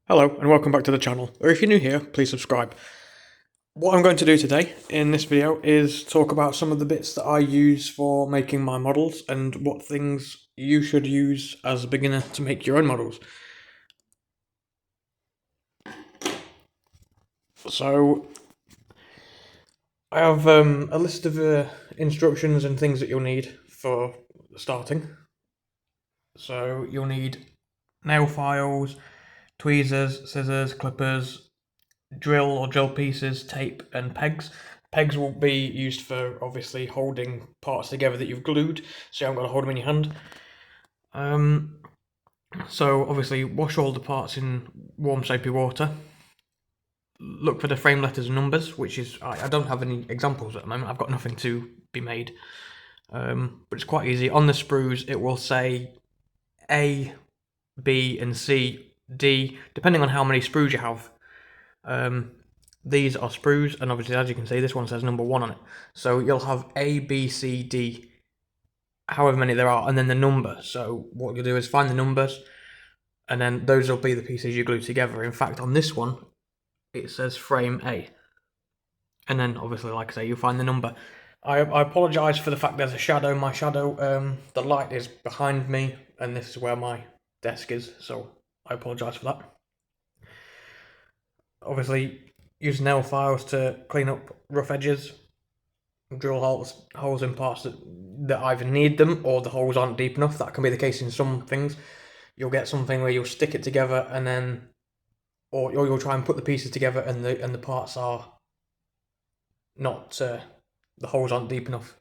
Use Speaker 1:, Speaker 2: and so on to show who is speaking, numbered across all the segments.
Speaker 1: Hello and welcome back to the channel, or if you're new here, please subscribe. What I'm going to do today in this video is talk about some of the bits that I use for making my models and what things you should use as a beginner to make your own models. So I have a list of instructions and things that you'll need for starting. So you'll need nail files, tweezers, scissors, clippers, drill or drill pieces, tape and pegs. Pegs will be used for obviously holding parts together that you've glued, so you haven't got to hold them in your hand. So obviously wash all the parts in warm soapy water. Look for the frame letters and numbers, which is, I don't have any examples at the moment, I've got nothing to be made. But it's quite easy. On the sprues it will say A, B and C, D, depending on how many sprues you have. These are sprues, and obviously as you can see this one says number 1 on it, so you'll have A, B, C, D, however many there are, and then the number. So what you'll do is find the numbers, and then those will be the pieces you glue together. In fact, on this one it says frame A, and then obviously, like I say, you'll find the number. I apologise for the fact there's a shadow. My shadow, the light is behind me, and this is where my desk is, so I apologise for that. Obviously, use nail files to clean up rough edges, drill holes in parts that either need them or the holes aren't deep enough. That can be the case in some things. You'll get something where you'll stick it together and then, or you'll try and put the pieces together and the parts are not, the holes aren't deep enough.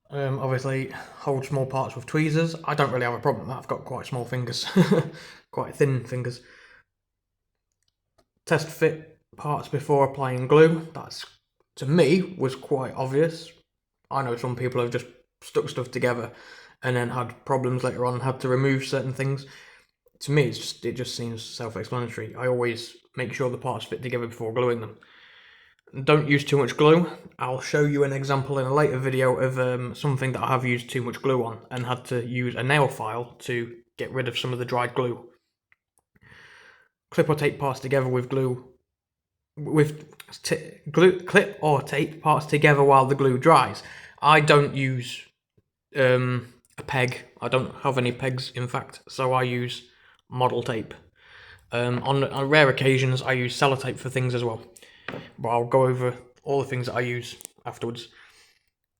Speaker 1: Obviously, hold small parts with tweezers. I don't really have a problem with that. I've got quite small fingers, quite thin fingers. Test fit parts before applying glue. That's, to me, was quite obvious. I know some people have just stuck stuff together and then had problems later on, had to remove certain things. To me, it just seems self-explanatory. I always make sure the parts fit together before gluing them. Don't use too much glue. I'll show you an example in a later video of something that I have used too much glue on and had to use a nail file to get rid of some of the dried glue. Clip or tape parts together with glue. Clip or tape parts together while the glue dries. I don't use a peg. I don't have any pegs, in fact, so I use model tape. On rare occasions, I use sellotape for things as well, but I'll go over all the things that I use afterwards.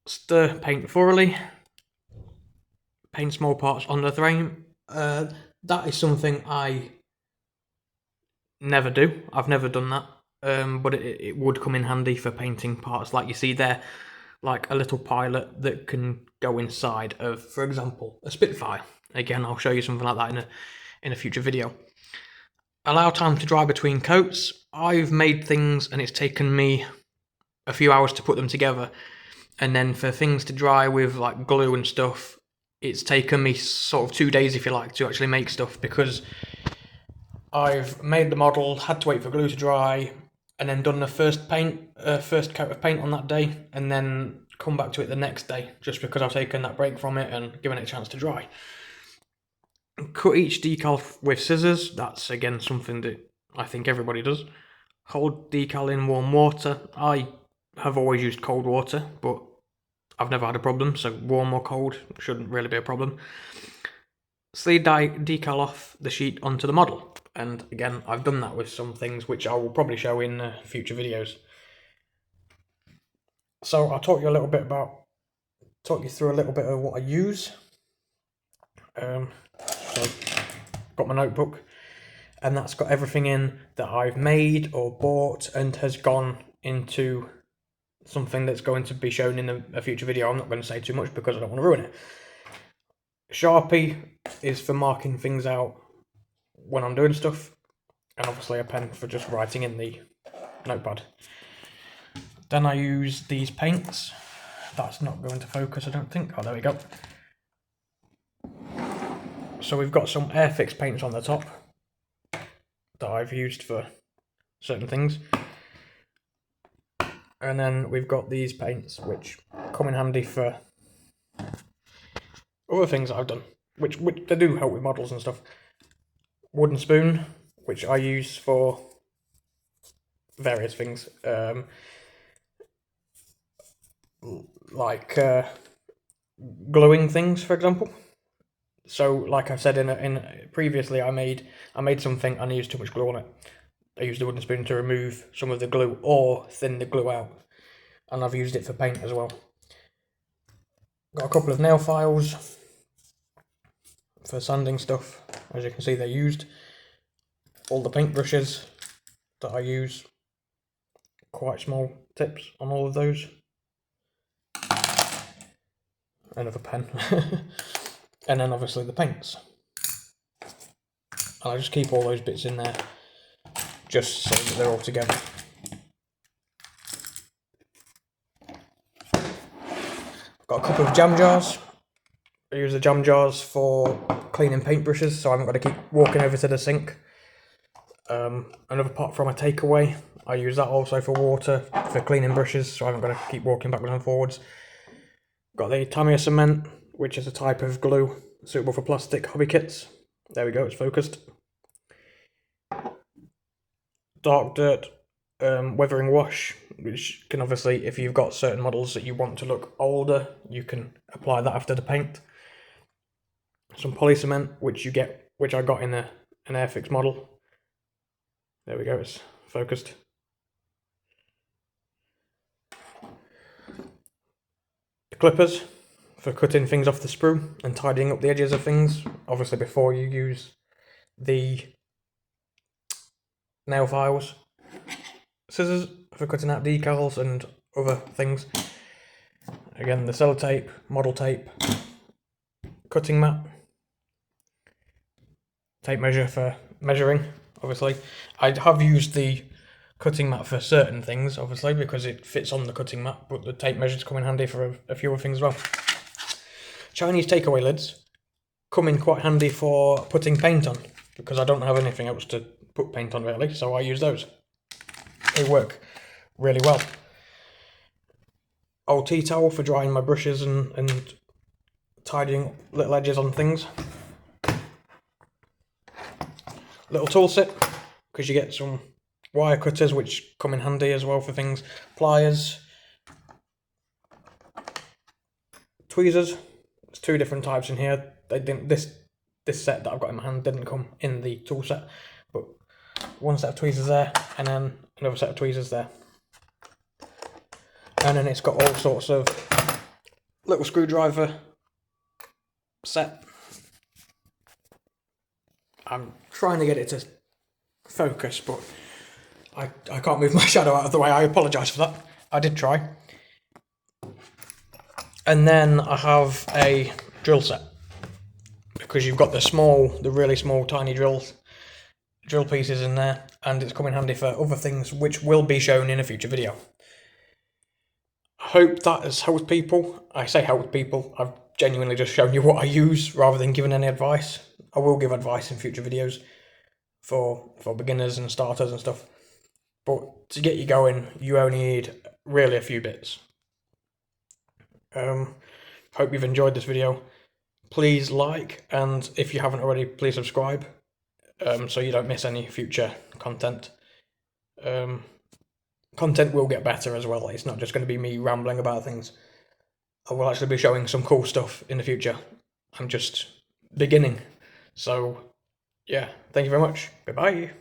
Speaker 1: Stir paint thoroughly. Paint small parts on the frame. That is something I never do. I've never done that. But it would come in handy for painting parts like you see there, like a little pilot that can go inside of, for example, a Spitfire. Again, I'll show you something like that in a future video. Allow time to dry between coats. I've made things and it's taken me a few hours to put them together, and then for things to dry with like glue and stuff, it's taken me sort of 2 days, if you like, to actually make stuff, because I've made the model, had to wait for glue to dry, and then done the first coat of paint on that day, and then come back to it the next day, just because I've taken that break from it and given it a chance to dry. Cut each decal with scissors. That's again something that I think everybody does. Hold decal in warm water. I have always used cold water, but I've never had a problem, so warm or cold shouldn't really be a problem. Sleeve decal off the sheet onto the model. And again, I've done that with some things which I will probably show in future videos. So I'll talk you through a little bit of what I use. So got my notebook, and that's got everything in that I've made or bought and has gone into something that's going to be shown in a future video. I'm not going to say too much because I don't want to ruin it. Sharpie is for marking things out when I'm doing stuff, and obviously a pen for just writing in the notepad. Then I use these paints. That's not going to focus, I don't think. Oh, there we go. So we've got some Airfix paints on the top that I've used for certain things. And then we've got these paints which come in handy for other things that I've done, which they do help with models and stuff. Wooden spoon. which I use for various things, like gluing things, for example. So, like I said in previously, I made something and I used too much glue on it. I used a wooden spoon to remove some of the glue or thin the glue out, and I've used it for paint as well. Got a couple of nail files for sanding stuff. As you can see, they're used. All the paint brushes that I use, quite small tips on all of those. Another pen. And then obviously the paints. And I just keep all those bits in there just so that they're all together. Got a couple of jam jars. I use the jam jars for cleaning paintbrushes, so I haven't got to keep walking over to the sink. Another pot from a takeaway. I use that also for water, for cleaning brushes, so I haven't got to keep walking backwards and forwards. Got the Tamiya cement, which is a type of glue suitable for plastic hobby kits. There we go, it's focused. Dark dirt weathering wash, which can obviously, if you've got certain models that you want to look older, you can apply that after the paint. Some poly cement, which I got in an Airfix model. There we go, it's focused. The clippers for cutting things off the sprue and tidying up the edges of things, obviously before you use the nail files. Scissors for cutting out decals and other things. Again, the sellotape, model tape, cutting mat, tape measure for measuring, obviously. I have used the cutting mat for certain things, obviously, because it fits on the cutting mat, but the tape measures come in handy for a few other things as well. Chinese takeaway lids come in quite handy for putting paint on, because I don't have anything else to put paint on really, so I use those. They work really well. Old tea towel for drying my brushes and tidying little edges on things. Little tool set, because you get some wire cutters which come in handy as well for things. Pliers. Tweezers. There's two different types in here. They didn't. This set that I've got in my hand didn't come in the tool set, but one set of tweezers there, and then another set of tweezers there. And then it's got all sorts of little screwdriver set. I'm trying to get it to focus, but I can't move my shadow out of the way. I apologise for that. I did try. And then I have a drill set, because you've got the really small, tiny drill pieces in there, and it's come in handy for other things, which will be shown in a future video. I hope that has helped people. I say helped people, I've genuinely just shown you what I use rather than giving any advice. I will give advice in future videos for beginners and starters and stuff. But to get you going, you only need really a few bits. Hope you've enjoyed this video. Please like, and if you haven't already, please subscribe, so you don't miss any future content. Content will get better as well. It's not just going to be me rambling about things. I will actually be showing some cool stuff in the future. I'm just beginning. So, yeah, thank you very much. Bye-bye.